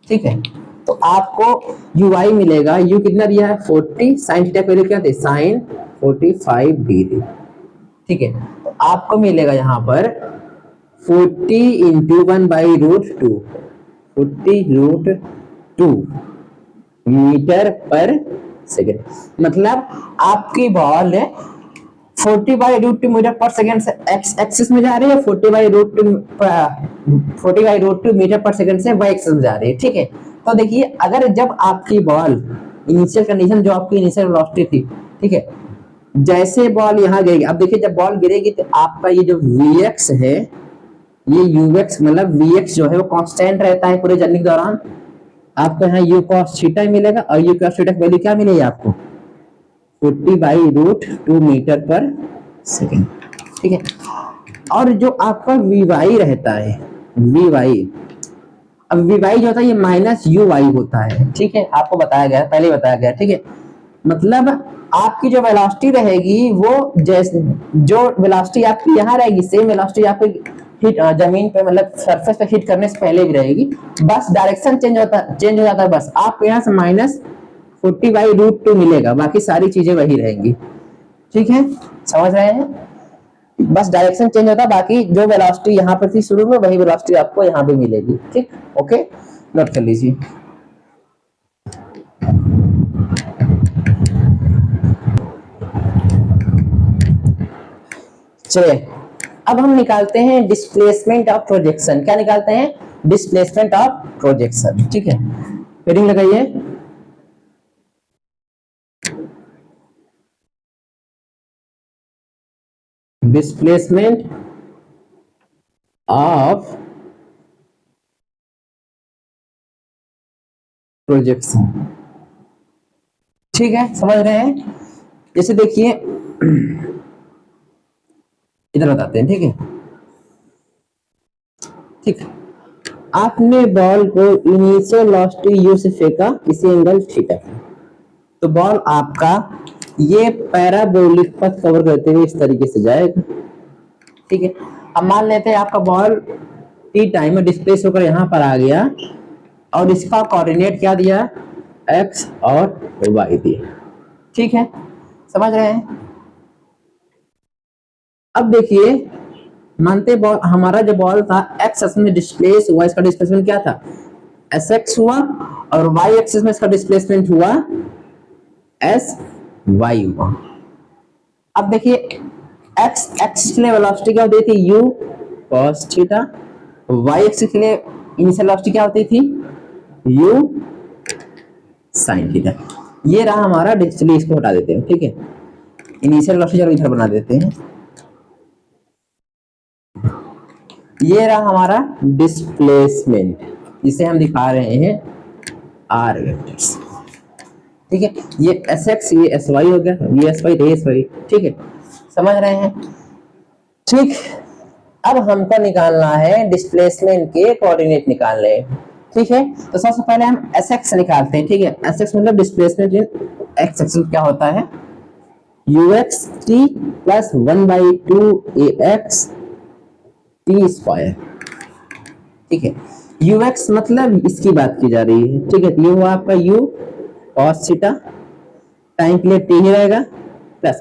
ठीक है, तो आपको uy मिलेगा, u कितना दिया है 40, sin थीटा वैल्यू क्या थी sin 45 डिग्री। ठीक है, तो आपको मिलेगा यहाँ पर 40 इंटू 1/√2, 40√2 मीटर पर सेकेंड, मतलब आपकी बॉल 40/√2 मीटर पर सेकेंड से x एक्सिस में जा रही है, 40/√2 मीटर पर सेकेंड से y एक्सिस में जा रही है। ठीक है, तो देखिए अगर जब आपकी बॉल इनिशियल कंडीशन जो आपकी इनिशियल वेलोसिटी थी, ठीक है, जैसे बॉल यहाँ गिरेगी, अब देखिए जब बॉल गिरेगी तो आपका ये जो vx है, ये ux मतलब vx जो है वो कांस्टेंट रहता है पूरे जर्नी के दौरान, आपको यहाँ u cos थीटा मिलेगा और u cos थीटा की वैल्यू क्या मिलेगी आपको 40/√2 मीटर पर सेकेंड। ठीक है, और जो आपका वी वाई रहता है, वी वाई, अब वी वाई जो होता है ये माइनस यू वाई होता है। ठीक है, आपको बताया गया, पहले बताया गया। ठीक है, मतलब आपकी जो वेलोसिटी रहेगी वो जैसे जो वेलोसिटी आपकी यहाँ रहेगी, सेम वेलोसिटी आपकी हिट जमीन पे मतलब सरफेस पे हिट करने से पहले भी रहेगी, बस डायरेक्शन चेंज हो जाता है। बस आपको यहाँ से -40/√2 मिलेगा, बाकी सारी चीजें वही रहेंगी। ठीक है, समझ रहे हैं? बस डायरेक्शन चेंज होता है, बाकी जो वेलोसिटी यहाँ पर थी शुरू में वही वेलोसिटी आपको यहाँ पे मिलेगी। ठीक, ओके, नोट कर लीजिए। चलिए, अब हम निकालते हैं डिस्प्लेसमेंट ऑफ प्रोजेक्शन। क्या निकालते हैं? Displacement of projection. ठीक है, हेडिंग लगाइए। Displacement of projection. ठीक है, समझ रहे हैं? जैसे देखिए, इधर बताते हैं। ठीक है, ठीक, आपने बॉल को इनिशियल वेलोसिटी यू से फेंका किसी एंगल थीटा, तो बॉल आपका ये पैराबोलिक पथ कवर करते हुए इस तरीके से जाएगा। ठीक है, अब मान लेते हैं आपका बॉल टी टाइम में डिस्प्लेस होकर यहाँ पर आ गया और इसका कोऑर्डिनेट क्या दिया? एक्स और वाई दिया। ठीक है, समझ रहे हैं? अब देखिए, मानते बॉल हमारा जो बॉल था एक्स एक्सिस में डिस्प्लेस हुआ, इसका डिस्प्लेसमेंट क्या था? एस एक्स हुआ, और वाई एक्सिस में इसका डिस्प्लेसमेंट हुआ एस वाई हुआ। अब देखिए, एक्स एक्सिस के लिए वेलोसिटी क्या होती थी? U cos theta. Y axis के लिए इनिशियल वेलोसिटी क्या होती थी? U sine theta. ये रहा हमारा, चलिए इसको हटा देते हैं। ठीक है, इनिशियल वेलोसिटी चलो इधर बना देते हैं। ये रहा हमारा डिस्प्लेसमेंट, जिसे हम दिखा रहे हैं आर वेक्टर्स। ठीक है, ये एस एक्स, ये एस वाई हो गया, ये एस वाई, ये एस वाई। ठीक है, समझ रहे हैं? ठीक, अब हमको निकालना है डिस्प्लेसमेंट के कोऑर्डिनेट निकालने हैं। ठीक है, तो सबसे पहले हम एस एक्स निकालते हैं। ठीक है, एस एक्स मतलब डिस्प्लेसमेंट इन एक्स एक्सिस क्या होता है? You x T plus 1/2 A x T square. ठीक है, यू एक्स मतलब इसकी बात की जा रही है। ठीक है, ये हुआ आपका यू कॉस थीटा, टाइम के लिए टी ही रहेगा, प्लस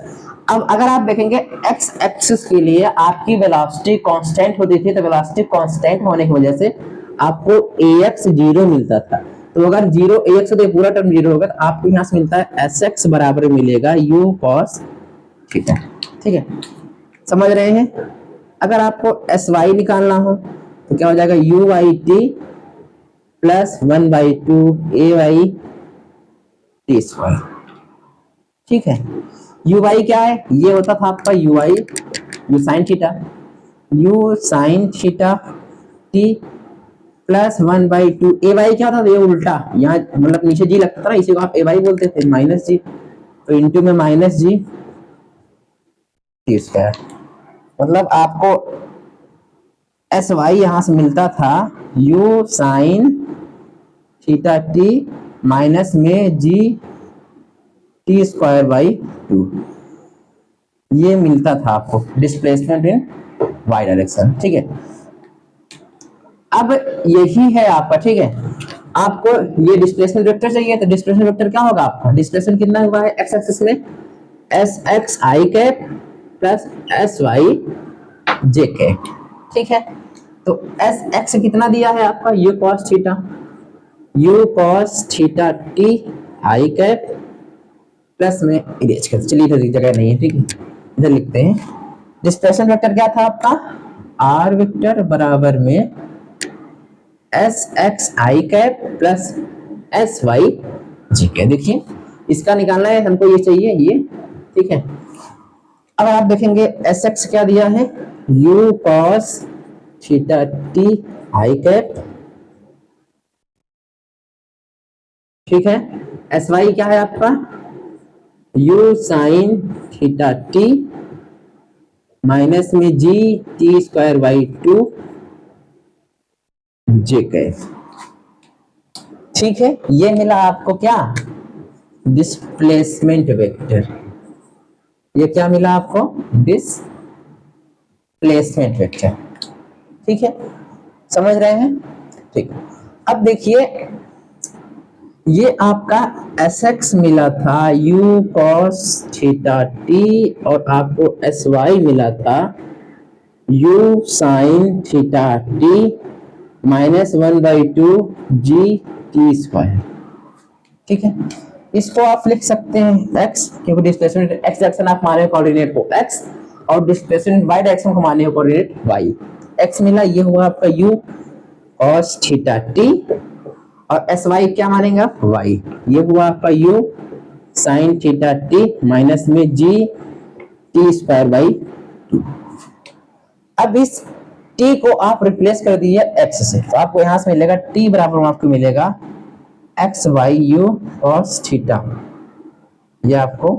अब अगर आप देखेंगे एक्स एक्सिस के लिए आपकी वेलोसिटी कांस्टेंट होती थी, तो वेलोसिटी कांस्टेंट होने की वजह से आपको ax 0 मिलता था। तो अगर 0 ax तो पूरा टर्म 0 होगा, तो आपको यहां से मिलता है sx बराबर मिलेगा u cos थीटा। ठीक है, समझ रहे हैं? अगर आपको sy निकालना हो तो क्या हो जाएगा? uyt plus 1/2 ay T square. ठीक है, यू वाई क्या है? ये होता था आपका u i, u sine theta, u sine theta t plus 1/2 a y क्या था? ये उल्टा, यहाँ मतलब नीचे जी लगता था ना, इसी को आप ए वाई बोलते थे, माइनस जी, तो इंटू में माइनस जी टी स्क्वायर। मतलब आपको एस वाई यहां से मिलता था you sine theta T minus में जी टी स्क्वायर बाई 2, ये मिलता था आपको डिस्प्लेसमेंट इन वाई डायरेक्शन। ठीक है, अब यही है आपका। ठीक है, आपको ये डिस्प्लेसमेंट वेक्टर चाहिए, तो डिस्प्लेसमेंट वेक्टर क्या होगा आपका? डिस्प्लेसमेंट कितना हुआ है एक्स एक्सिस में? एस एक्स आई कैप प्लस एस वाई जे कैप। ठीक है, तो एस एक्स कितना दिया है आपका? You cos theta, you cos theta T I cap plus में इरेज कर, चलिए इधर जगह नहीं है। ठीक है, इधर लिखते हैं। डिस्प्लेसमेंट वेक्टर क्या था आपका? आर वेक्टर बराबर में एस एक्स आई कैप प्लस एस वाई जी कैप। देखिए, इसका निकालना है हमको, ये चाहिए ये। ठीक है, अब आप देखेंगे एस एक्स क्या दिया है? You cos theta T I cap. ठीक है, एस वाई क्या है आपका? You sine theta T minus में जी टी स्क्वायर बाई 2 जे कैफ। ठीक है, ये मिला आपको क्या, डिस्प्लेसमेंट वेक्टर। ये क्या मिला आपको, डिस्प्लेसमेंट वेक्टर। ठीक है, समझ रहे हैं। ठीक, अब देखिए ये आपका एस एक्स मिला था यू कॉस थीटा टी और आपको एस वाई मिला था you sine theta T minus 1/2 G T square. ठीक है, इसको आप लिख सकते हैं x, क्योंकि डिस्प्लेसमेंट x डायरेक्शन आप मान रहे हो कोऑर्डिनेट को x और डिस्प्लेसमेंट y डायरेक्शन को मान रहे हो कोऑर्डिनेट y। x मिला, ये हुआ आपका u cos थीटा t और sy क्या मानेगा y, ये हुआ आपका u sin theta t minus में g t स्क्वायर बाई 2। अब इस t को आप रिप्लेस कर दीजिए x से, तो आपको यहां से मिलेगा t बराबर आपको मिलेगा x why you cos theta, ये आपको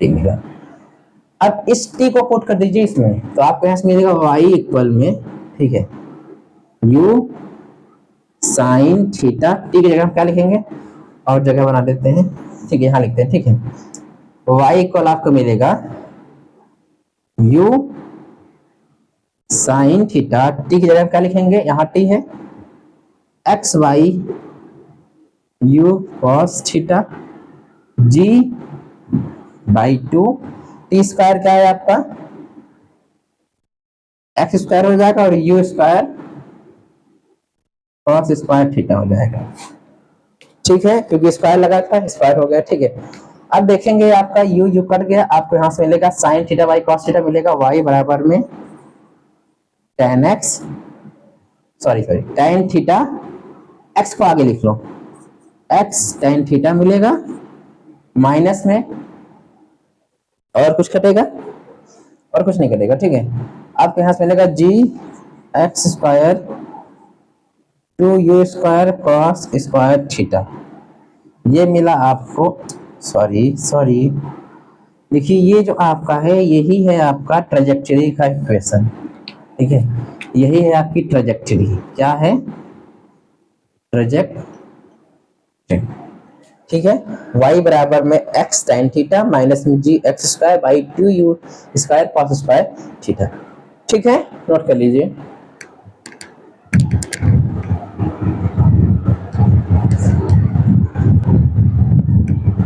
t मिला। अब इस t को पुट कर दीजिए इसमें, तो आपको यहां से मिलेगा y इक्वल में, ठीक है, u साइन थीटा, t की जगह हम क्या लिखेंगे और जगह बना देते हैं, ठीक है, यहां लिखते हैं। ठीक है, y इक्वल आपको मिलेगा u साइन थीटा, t की जगह हम क्या लिखेंगे, यहां t है, x y u cos theta g by 2, t square क्या है आपका एक्स स्क्वायर हो जाएगा और u स्क्वायर cos स्क्वायर थीटा हो जाएगा। ठीक है, क्योंकि स्क्वायर लगा था स्क्वायर हो गया। ठीक है, अब देखेंगे आपका u कट गया, आपको यहां से मिलेगा sign theta by cos theta मिलेगा y बराबर में tan x, sorry tan theta, x को आगे लिख लो, x tan थीटा मिलेगा माइनस में और कुछ कटेगा और कुछ नहीं कटेगा। ठीक है, आपके यहां से मिलेगा G x square 2u square cos square theta, ये मिला आपको, सॉरी देखिए ये जो आपका है यही है आपका ट्रेजेक्टरी का इक्वेशन। ठीक है, यही है आपकी ट्रेजेक्टरी, क्या है ट्रेजेक्टरी। ठीक है, y बराबर में x tan थीटा माइनस में G x square by 2u square cos square theta. ठीक है, नोट कर लीजिए।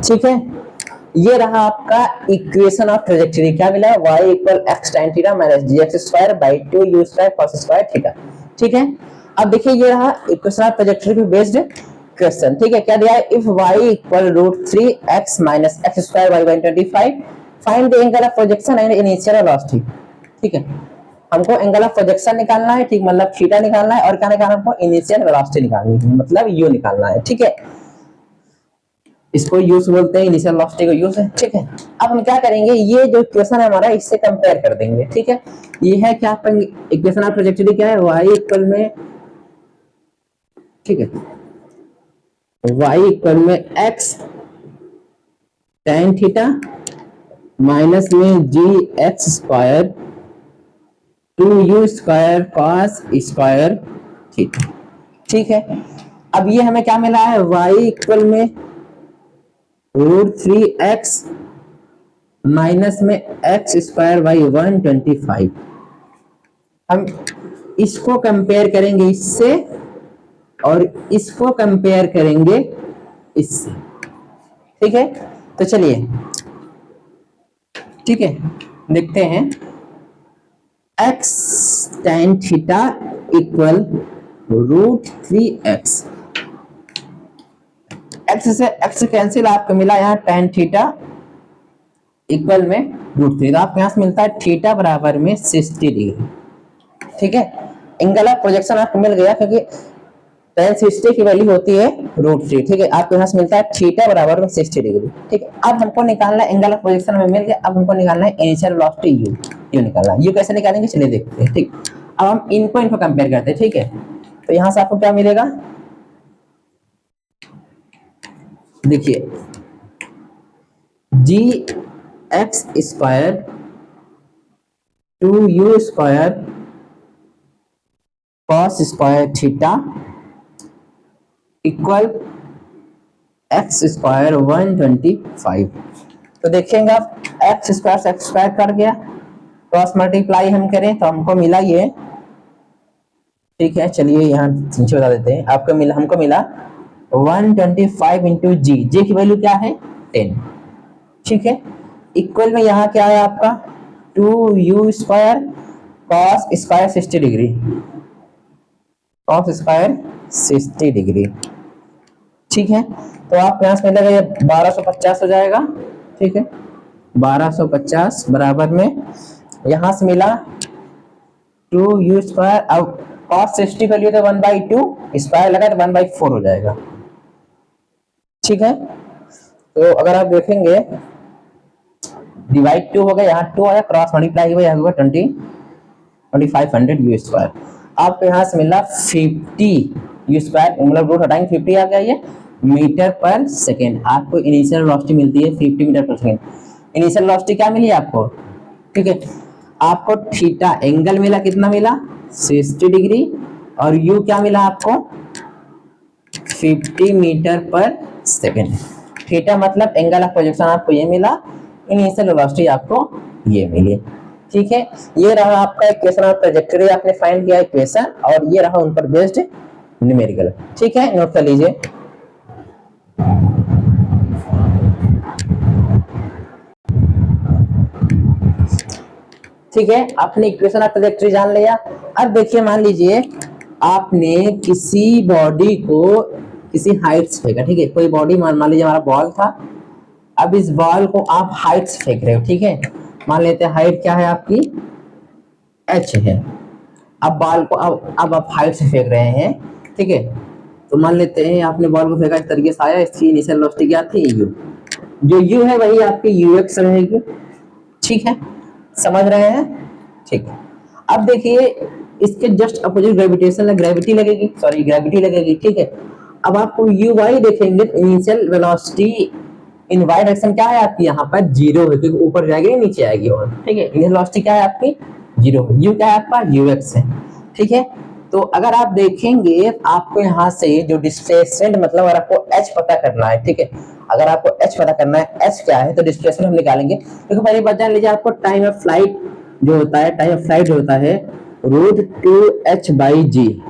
ठीक है, ये रहा आपका इक्वेशन ऑफ ट्रेजेक्टरी, क्या मिला है y इक्वल x tan theta minus g x square by 2u square cos square theta. ठीक है, अब देखिए ये रहा इक्वेशन ऑफ ट्रेजेक्टरी पे बेस्ड क्वेश्चन। ठीक है, क्या दिया है, if y equal √3x minus x square by 125 find the angle of projection and initial velocity. ठीक है, हमको एंगल ऑफ प्रोजेक्शन निकालना है, ठीक, मतलब थीटा निकालना है और क्या निकालना है, हमको इनिशियल वेलोसिटी निकालनी है, मतलब u निकालना है। ठीक है, इसको यूज बोलते हैं, इनिशियल वेलोसिटी को यूज है। ठीक है, अब हम क्या करेंगे, ये जो इक्वेशन है हमारा इससे कंपेयर कर देंगे। ठीक है, ये है क्या, इक्वेशन ऑफ ट्रेजेक्टरी क्या है, y इक्वल में, ठीक है, y इक्वल में x tan थीटा माइनस में G x square 2u square cos square theta. ठीक है, अब ये हमें क्या मिला है, y इक्वल में √3x माइनस में एक्स स्क्वायर बाई 125। हम इसको कंपेयर करेंगे इससे और इसको कंपेयर करेंगे इससे। ठीक है, तो चलिए, ठीक है, देखते हैं, x tan theta equal √3x, x से x कैंसिल, आपको मिला यहाँ tan थीटा इक्वल में √3, तो आपको यहाँ से मिलता है थीटा बराबर में 60 डिग्री। ठीक है, एंगल ऑफ प्रोजेक्शन आपको मिल गया, क्योंकि tan 60 की वैल्यू होती है √3। ठीक है, आपको यहाँ से मिलता है थीटा बराबर में 60 डिग्री। ठीक है, अब हमको निकालना है एंगल ऑफ प्रोजेक्शन में मिल गया, अब हमको निकालना है इनिशियल वेलोसिटी u निकालना है। u कैसे निकालेंगे चलिए देखते हैं। ठीक, अब हम इनको कंपेयर करते हैं। ठीक है, तो यहाँ से आपको क्या मिलेगा, देखिए G x square two U square cos square theta equal X square 125। तो देखेंगे आप एक्स स्क्वायर से एक्स स्क्वायर कट गया, क्रॉस मल्टीप्लाई हम करें तो हमको मिला ये, ठीक है। चलिए यहाँ नीचे बता देते हैं, आपको मिला, हमको मिला 125 इंटू जी, जी की वैल्यू क्या है 10, ठीक है। इक्वल में यहाँ क्या है आपका 2u square cos square 60 degree, cos square 60 degree, ठीक है। तो आप यहाँ से मिलेगा ये 1250 हो जाएगा, ठीक है। 1250 बराबर में यहाँ से मिला 2u स्क्वायर, अब cos 60 का लिए तो 1/2 स्क्वायर लगा तो 1/4 हो जाएगा, ठीक है। तो अगर आप देखेंगे डिवाइड 2 हो गया, यहाँ 2 आया, क्रॉस मल्टीप्लाई हुआ, यहाँ होगा 2500 यू स्क्वायर। आपको यहाँ से मिला 50 यू स्क्वायर, मतलब रूट हटाएंगे 50 आ गया ये मीटर पर सेकेंड। आपको इनिशियल वेलोसिटी मिलती है 50 मीटर पर सेकेंड। इनिशियल वेलोसिटी क्या मिली आपको, ठीक है। आपको थीटा एंगल मिला, कितना मिला 60 डिग्री, और यू क्या मिला आपको 50 मीटर पर सेकेंड। थीटा मतलब एंगल ऑफ प्रोजेक्शन आपको ये मिला, इनिशियल वेलोसिटी आपको ये मिली, ठीक है। ये रहा आपका इक्वेशन ऑफ ट्रैजेक्टरी, आपने फाइंड किया इक्वेशन, और ये रहा उन पर बेस्ड न्यूमेरिकल, ठीक है। नोट कर लीजिए। ठीक है, आपने इक्वेशन ऑफ ट्रैजेक्टरी जान लिया। अब देखिए, मान लीजिए आपने किसी बॉडी को किसी हाइट से फेंका, ठीक है। कोई बॉडी मान लीजिए हमारा बॉल था, अब इस बॉल को आप हाइट से फेंक रहे हो, ठीक है। मान लेते हैं हाइट क्या है आपकी h है। अब बॉल को अब आप हाइट से फेंक रहे हैं, ठीक है। तो मान लेते हैं आपने बॉल को फेंका, इस तरीके से आया, इसकी इनिशियल वेलोसिटी क्या थी u, जो u है वही आपकी ux रहेगी, ठीक है। समझ रहे हैं, ठीक है। अब देखिए इसके जस्ट अपोजिट ग्रेविटेशन ग्रेविटी लगेगी, सॉरी ग्रेविटी लगेगी, ठीक है। अब आपको यू वाई देखेंगे, initial velocity in y direction क्या है आपकी यहाँ पर 0 है, क्योंकि ऊपर जाएगी नीचे आएगी, और ठीक है। इनिशियल वेलोसिटी क्या है आपकी 0, यू क्या है आपका ux है, ठीक है। तो अगर आप देखेंगे आपको यहाँ से जो डिस्प्लेसमेंट, मतलब अगर आपको h पता करना है, ठीक है। अगर आपको h पता करना है, h क्या है तो डिस्प्लेसमेंट हम निकालेंगे, क्योंकि पहले बात जान लीजिए आपको टाइम ऑफ फ्लाइट जो होता है, टाइम ऑफ फ्लाइट जो होता है √2h/g,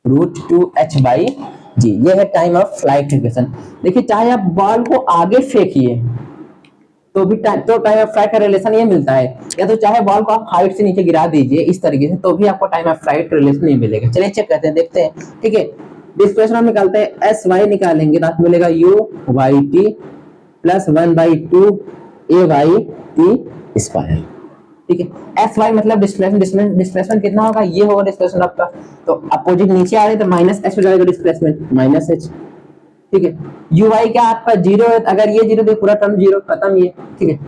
√2h/g, ये है टाइम ऑफ फ्लाइट इक्वेशन। देखिए चाहे आप बॉल को आगे फेंकिए तो भी टाइम ऑफ फ्लाइट का रिलेशन ये मिलता है, या तो चाहे बॉल को आप हाइट से नीचे गिरा दीजिए इस तरीके से, तो भी आपको टाइम ऑफ फ्लाइट रिलेशन नहीं मिलेगा। चलिए चेक करते हैं, देखते हैं, ठीक है। डिस्प्लेसमेंट हम निकालते हैं, एस वाई निकालेंगे तो आपको मिलेगा u y t plus 1/2 a y t square, ठीक है। एस वाई मतलब डिस्प्लेसमेंट कितना होगा, ये होगा डिस्प्लेसमेंट आपका। तो अपोजिट नीचे आ रहे तो माइनस एच हो जाएगा डिस्प्लेसमेंट, माइनस एच, ठीक है। यू वाई क्या आपका 0 है, अगर ये 0 तो पूरा टर्म 0 खत्म ये, ठीक है।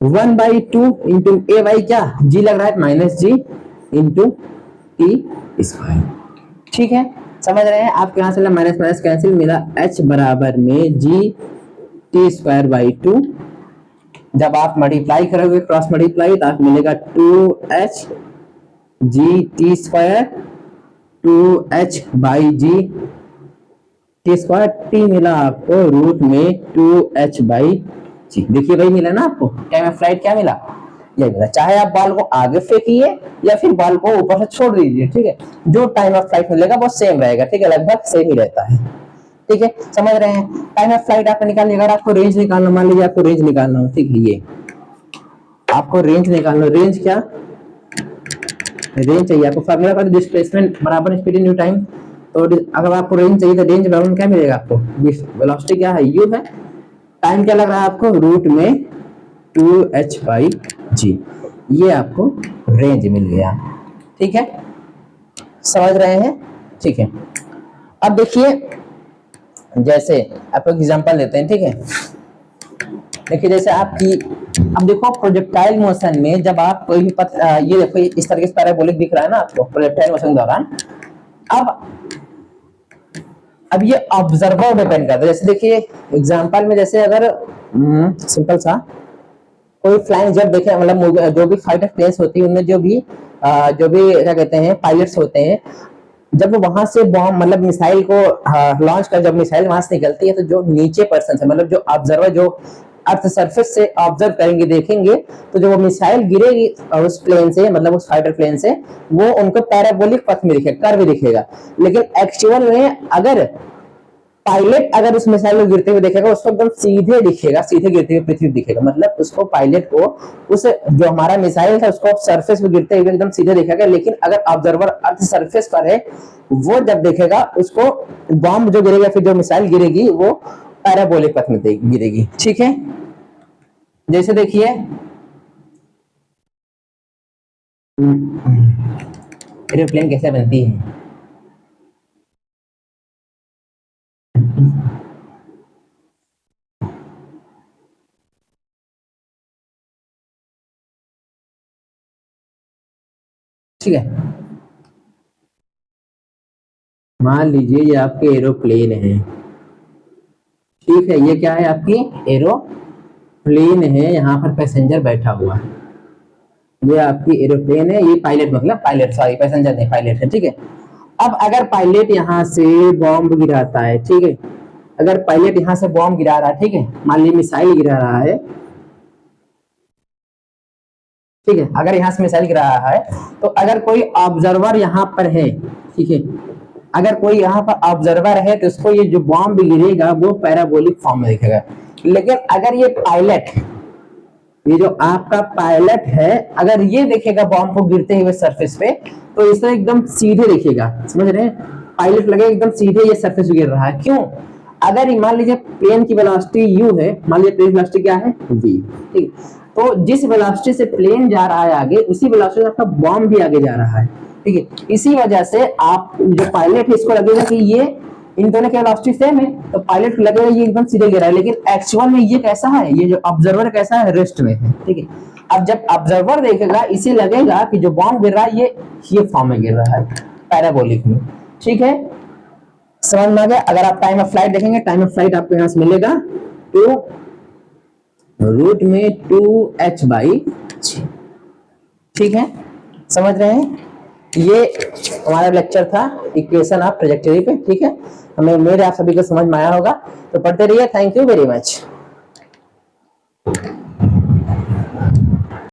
1/2 इंटू ए वाई क्या जी लग रहा है -g इंटू टी स्क्वायर, ठीक है। समझ रहे हैं, आपके यहाँ से माइनस माइनस कैंसिल, मिला h बराबर में जी टी स्क्वायर बाई 2। जब आप मल्टीप्लाई करोगे क्रॉस मल्टीप्लाई तो आपको मिलेगा 2h G T square 2h/g T square, T मिला आपको रूट में 2h/g। देखिए वही मिला ना आपको, टाइम ऑफ फ्लाइट क्या मिला, ये मिला। चाहे आप बॉल को आगे फेंकिए या फिर बॉल को ऊपर से छोड़ दीजिए, ठीक है, जो टाइम ऑफ फ्लाइट मिलेगा वो सेम रहेगा, ठीक है, लगभग सेम ही रहता है, ठीक है। समझ रहे हैं, टाइम ऑफ फ्लाइट आपने निकाल लिया। अगर आपको रेंज निकालना, मान लीजिए आपको रेंज निकालना हो, ठीक है, ये आपको रेंज निकालना, रेंज क्या, रेंज चाहिए आपको, फार्मूला का डिस्प्लेसमेंट बराबर स्पीड इन टाइम। तो अगर आपको रेंज चाहिए तो रेंज बराबर क्या मिलेगा आपको, वेलोसिटी क्या है u है, टाइम क्या लग रहा है आपको रूट में 2h/g, ये आपको रेंज मिल गया, ठीक है। समझ रहे हैं, ठीक है। अब देखिए जैसे आपको एग्जांपल लेते हैं, ठीक है। देखिए जैसे आपकी, अब देखो प्रोजेक्टाइल मोशन में जब आप कोई भी ये देखो इस तरीके से पैराबोलिक दिख रहा है ना आपको प्रोजेक्टाइल मोशन के दौरान। अब अब ये ऑब्जर्वर डिपेंड करता है। जैसे देखिए एग्जांपल में, जैसे अगर सिंपल सा कोई फ्लाइंग जब देखे, मतलब जो भी फाइटर प्लेन्स होती है उनमें जो भी क्या कहते हैं पायलट्स होते हैं, जब वो वहां से बॉम्ब मतलब मिसाइल को लॉन्च कर, जब मिसाइल वहां से निकलती है तो जो नीचे पर्सन है, मतलब जो ऑब्जर्वर जो अर्थ सरफेस से ऑब्जर्व करेंगे देखेंगे, तो जो वो मिसाइल गिरेगी उस प्लेन से, मतलब उस फाइटर प्लेन से, वो उनको पैराबोलिक पथ में दिखेगा, कर्व दिखेगा। लेकिन एक्चुअल में अगर पायलट अगर उस मिसाइल को गिरते हुए देखेगा, उसको एकदम सीधे दिखेगा, सीधे गिरते हुए पृथ्वी दिखेगा। मतलब उसको पायलट को उस जो हमारा मिसाइल था उसको सरफेस पे गिरते हुए एकदम सीधे दिखेगा। लेकिन अगर ऑब्जर्वर अर्थ सरफेस पर है, वो जब देखेगा उसको बॉम्ब जो गिरेगा, फिर जो मिसाइल गिरेगी वो पैराबोलिक पथ में गिरेगी। ठीक है, जैसे देखिए एरोप्लेन कैसे बनती है। ठीक है, मान लीजिए ये आपके एरोप्लेन है। ठीक है, ये क्या है आपकी एरोप्लेन है, यहाँ पर पैसेंजर बैठा हुआ है। ये आपकी एरोप्लेन है, ये पायलट, मतलब पायलट, सॉरी पैसेंजर नहीं पायलट है। ठीक है, अब अगर पायलट यहाँ से बॉम्ब गिराता है, ठीक है, अगर पायलट यहाँ से बॉम्ब गिरा रहा है, ठीक है, मान लीजिए मिसाइल गिरा रहा है, ठीक है, अगर यहाँ से मिसाइल गिरा रहा है, तो अगर कोई ऑब्जर्वर यहाँ पर है, ठीक है, अगर कोई यहाँ पर ऑब्जर्वर है तो उसको ये जो बॉम्ब गिरेगा वो पैराबोलिक फॉर्म में दिखेगा। लेकिन अगर ये पायलट, ये जो आपका पायलट है, अगर ये देखेगा बॉम्ब को गिरते हुए सरफेस पे, तो इसे एकदम सीधे दिखेगा। समझ रहे हैं, पायलट लगे एकदम सीधे ये सरफेस गिर रहा है। क्यों? अगर मान लीजिए प्लेन की वेलोसिटी u है, मान लीजिए प्लेन की वेलोसिटी क्या है v, ठीक, तो जिस वेलोसिटी से प्लेन जा रहा है आगे, उसी वेलोसिटी से आपका बॉम्ब भी आगे जा रहा है। ठीक है, इसी वजह से आप जो पायलट है इसको लगेगा कि ये इन दोनों की वेलोसिटी सेम है, तो पायलट को लगेगा ये एकदम सीधे गिरा है। लेकिन एक्चुअल में ये कैसा है, ये जो ऑब्जर्वर कैसा है, रेस्ट में है। ठीक है, अब जब ऑब्जर्वर देखेगा इसे लगेगा कि जो बॉम्ब गिर रहा है ये फॉर्म में गिर रहा है, पैराबोलिक में। ठीक है, समझ में आ गया। अगर आप टाइम ऑफ फ्लाइट देखेंगे, टाइम ऑफ फ्लाइट आपको यहां से मिलेगा तो रूट में 2h/g। ठीक है, समझ रहे हैं, ये हमारा लेक्चर था इक्वेशन ऑफ ट्रैजेक्टरी पे। ठीक है, हमें उम्मीद है आप सभी को समझ में आया होगा। तो पढ़ते रहिए। Thank you very much.